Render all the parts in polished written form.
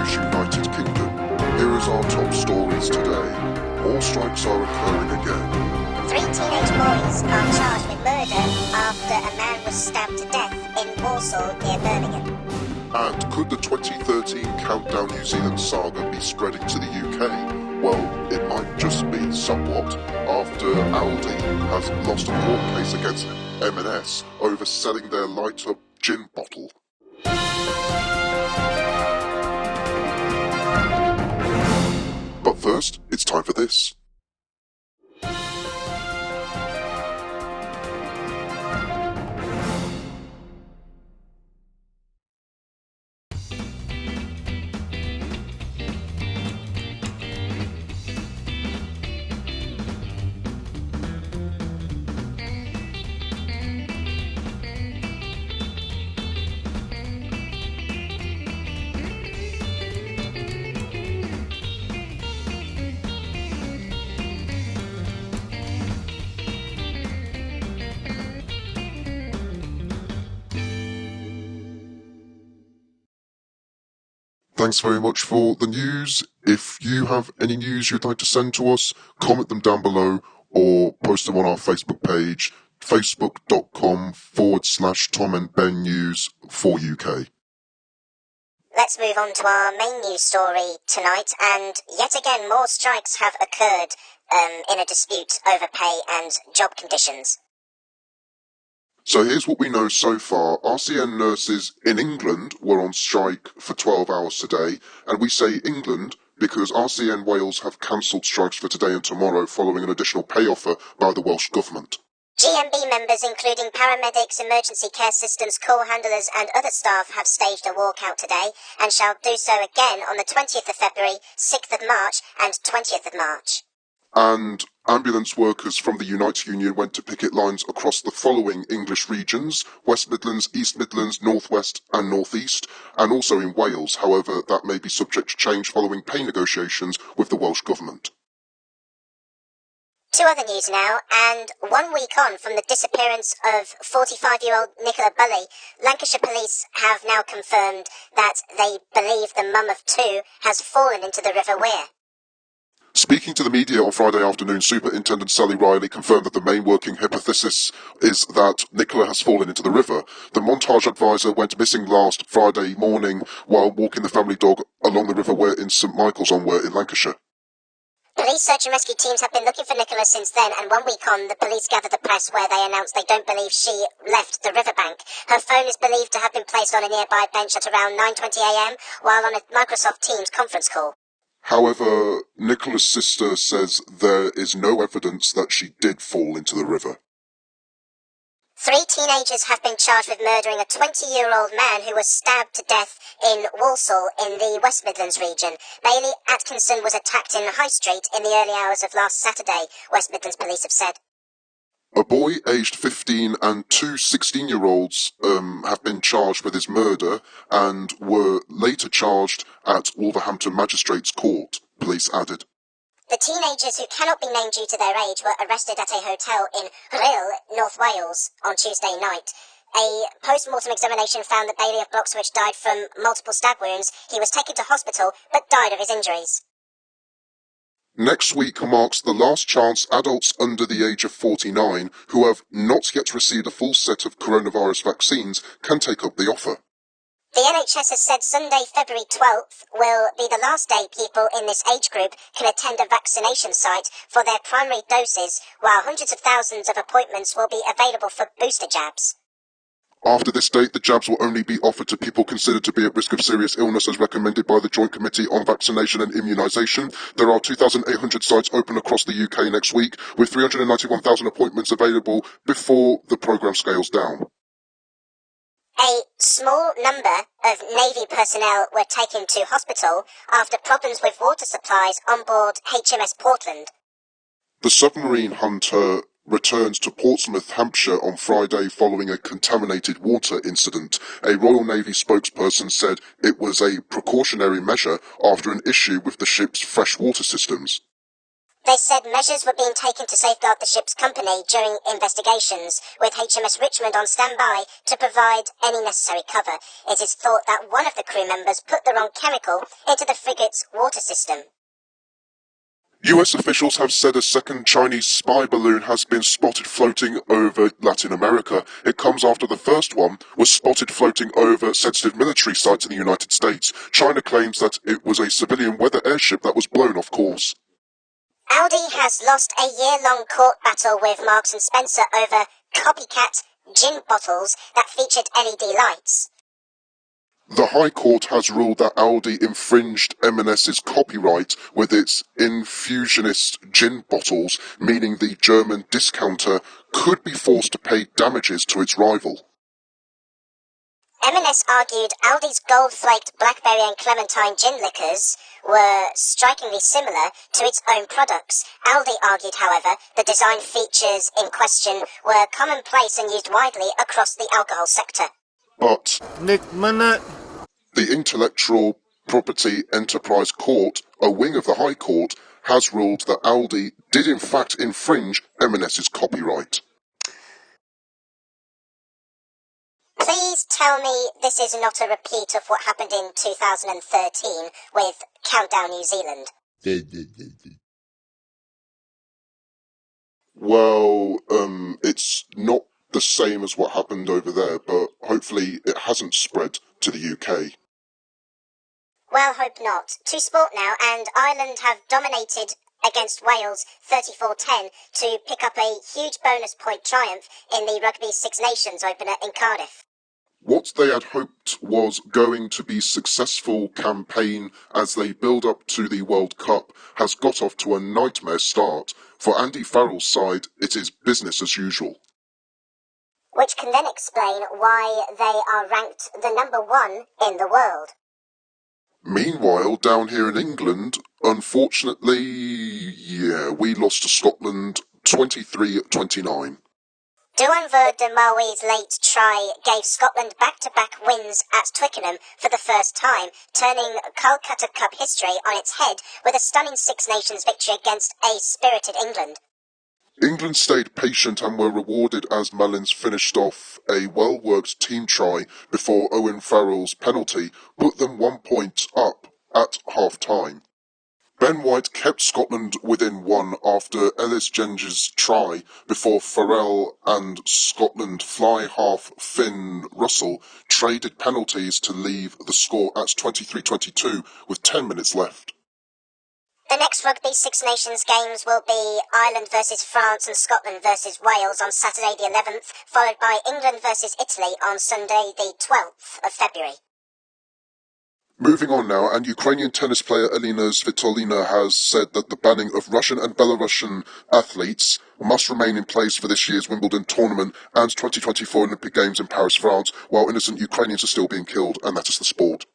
news, United Kingdom. Here is our top stories today. More strikes are occurring again. 3 teenage boys are charged with murder after a man was stabbed to death in Walsall near Birmingham. And could the 2013 Countdown New Zealand saga be spreading to the UK? Well, it might just be somewhat, after Aldi has lost a court case against M&S over selling their light-up gin bottle. But first, it's time for this. Thanks very much for the news. If you have any news you'd like to send to us, comment them down below or post them on our Facebook page, facebook.com/Tom and Ben News for UK. Let's move on to our main news story tonight, and yet again more strikes have occurred in a dispute over pay and job conditions. So here's what we know so far. RCN nurses in England were on strike for 12 hours today, and we say England because RCN Wales have cancelled strikes for today and tomorrow following an additional pay offer by the Welsh Government. GMB members, including paramedics, emergency care assistants, call handlers and other staff, have staged a walkout today and shall do so again on the 20th of February, 6th of March and 20th of March. And ambulance workers from the Unite Union went to picket lines across the following English regions: West Midlands, East Midlands, North West and North East, and also in Wales. However, that may be subject to change following pay negotiations with the Welsh Government. Two other news now, and 1 week on from the disappearance of 45-year-old Nicola Bulley, Lancashire Police have now confirmed that they believe the mum of two has fallen into the River Wear. Speaking to the media on Friday afternoon, Superintendent Sally Riley confirmed that the main working hypothesis is that Nicola has fallen into the river. The montage advisor went missing last Friday morning while walking the family dog along the River Wear in St Michael's on Wear in Lancashire. Police search and rescue teams have been looking for Nicola since then, and 1 week on, the police gathered the press where they announced they don't believe she left the riverbank. Her phone is believed to have been placed on a nearby bench at around 9:20 a.m. while on a Microsoft Teams conference call. However, Nicola's sister says there is no evidence that she did fall into the river. 3 teenagers have been charged with murdering a 20-year-old man who was stabbed to death in Walsall in the West Midlands region. Bailey Atkinson was attacked in High Street in the early hours of last Saturday, West Midlands Police have said. A boy aged 15 and 2 16-year-olds have been charged with his murder and were later charged at Wolverhampton Magistrates Court, police added. The teenagers, who cannot be named due to their age, were arrested at a hotel in Rhyl, North Wales, on Tuesday night. A post-mortem examination found that Bailey of Bloxwich died from multiple stab wounds. He was taken to hospital, but died of his injuries. Next week marks the last chance adults under the age of 49 who have not yet received a full set of coronavirus vaccines can take up the offer. The NHS has said Sunday, February 12th, will be the last day people in this age group can attend a vaccination site for their primary doses, while hundreds of thousands of appointments will be available for booster jabs. After this date, the jabs will only be offered to people considered to be at risk of serious illness as recommended by the Joint Committee on Vaccination and Immunisation. There are 2,800 sites open across the UK next week, with 391,000 appointments available before the programme scales down. A small number of Navy personnel were taken to hospital after problems with water supplies on board HMS Portland. The submarine Hunter returned to Portsmouth, Hampshire on Friday following a contaminated water incident. A Royal Navy spokesperson said it was a precautionary measure after an issue with the ship's freshwater systems. They said measures were being taken to safeguard the ship's company during investigations, with HMS Richmond on standby to provide any necessary cover. It is thought that one of the crew members put the wrong chemical into the frigate's water system. US officials have said a second Chinese spy balloon has been spotted floating over Latin America. It comes after the first one was spotted floating over sensitive military sites in the United States. China claims that it was a civilian weather airship that was blown off course. Aldi has lost a year-long court battle with Marks & Spencer over copycat gin bottles that featured LED lights. The High Court has ruled that Aldi infringed M&S's copyright with its infusionist gin bottles, meaning the German discounter could be forced to pay damages to its rival. M&S argued Aldi's gold-flaked blackberry and clementine gin liquors were strikingly similar to its own products. Aldi argued, however, the design features in question were commonplace and used widely across the alcohol sector. But the Intellectual Property Enterprise Court, a wing of the High Court, has ruled that Aldi did in fact infringe M&S's copyright. Please tell me this is not a repeat of what happened in 2013 with Countdown New Zealand. Well, it's not the same as what happened over there, but hopefully it hasn't spread to the UK. Well, hope not. To sport now, and Ireland have dominated against Wales 34-10 to pick up a huge bonus point triumph in the Rugby Six Nations opener in Cardiff. What they had hoped was going to be a successful campaign as they build up to the World Cup has got off to a nightmare start. For Andy Farrell's side, it is business as usual. Which can then explain why they are ranked the number one in the world. Meanwhile, down here in England, unfortunately, we lost to Scotland 23-29. Duanver de Maui's late try gave Scotland back-to-back wins at Twickenham for the first time, turning Calcutta Cup history on its head with a stunning Six Nations victory against a spirited England. England stayed patient and were rewarded as Mullins finished off a well-worked team try before Owen Farrell's penalty put them 1 point up at half-time. Ben White kept Scotland within one after Ellis Genge's try before Farrell and Scotland fly half Finn Russell traded penalties to leave the score at 23-22 with 10 minutes left. The next Rugby Six Nations games will be Ireland versus France and Scotland versus Wales on Saturday the 11th, followed by England versus Italy on Sunday the 12th of February. Moving on now, and Ukrainian tennis player Elina Svitolina has said that the banning of Russian and Belarusian athletes must remain in place for this year's Wimbledon tournament and 2024 Olympic Games in Paris, France, while innocent Ukrainians are still being killed, and that is the sport.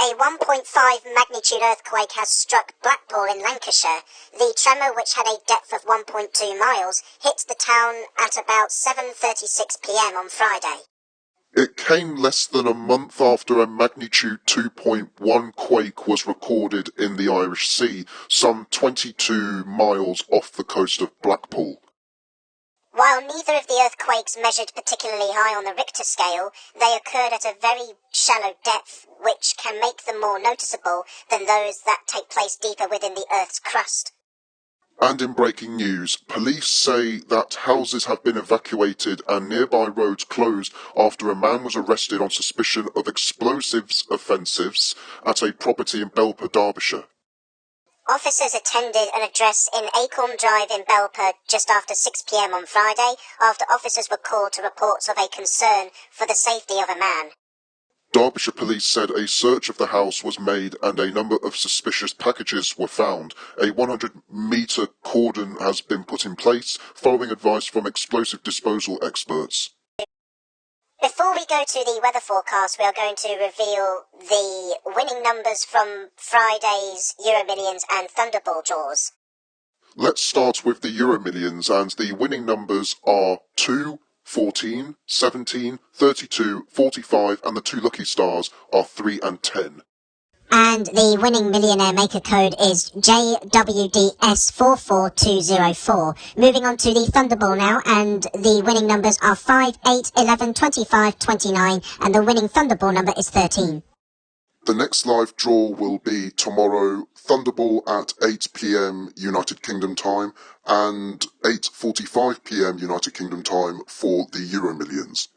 A 1.5 magnitude earthquake has struck Blackpool in Lancashire. The tremor, which had a depth of 1.2 miles, hit the town at about 7:36 p.m. on Friday. It came less than a month after a magnitude 2.1 quake was recorded in the Irish Sea, some 22 miles off the coast of Blackpool. While neither of the earthquakes measured particularly high on the Richter scale, they occurred at a very shallow depth, which can make them more noticeable than those that take place deeper within the Earth's crust. And in breaking news, police say that houses have been evacuated and nearby roads closed after a man was arrested on suspicion of explosives offences at a property in Belper, Derbyshire. Officers attended an address in Acorn Drive in Belper just after 6 p.m. on Friday, after officers were called to reports of a concern for the safety of a man. Derbyshire Police said a search of the house was made and a number of suspicious packages were found. A 100-metre cordon has been put in place, following advice from explosive disposal experts. Before we go to the weather forecast, we are going to reveal the winning numbers from Friday's Euro Millions and Thunderball draws. Let's start with the Euro Millions, and the winning numbers are 2, 14, 17, 32, 45, and the two lucky stars are 3 and 10. And the winning millionaire maker code is JWDS44204. Moving on to the Thunderball now, and the winning numbers are 5, 8, 11, 25, 29, and the winning Thunderball number is 13. The next live draw will be tomorrow, Thunderball at 8 p.m. United Kingdom time and 8:45 p.m. United Kingdom time for the Euro Millions.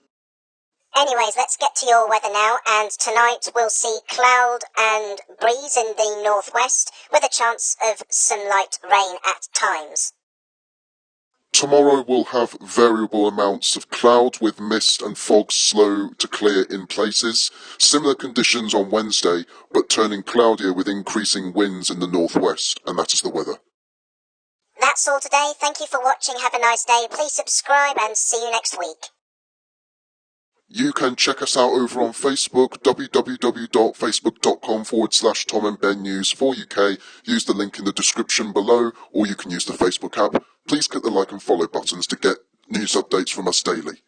Anyways, let's get to your weather now, and tonight we'll see cloud and breeze in the northwest with a chance of some light rain at times. Tomorrow we'll have variable amounts of cloud with mist and fog slow to clear in places. Similar conditions on Wednesday, but turning cloudier with increasing winds in the northwest, and that is the weather. That's all today. Thank you for watching. Have a nice day. Please subscribe and see you next week. You can check us out over on Facebook, www.facebook.com/Tom and Ben News for UK. Use the link in the description below, or you can use the Facebook app. Please click the like and follow buttons to get news updates from us daily.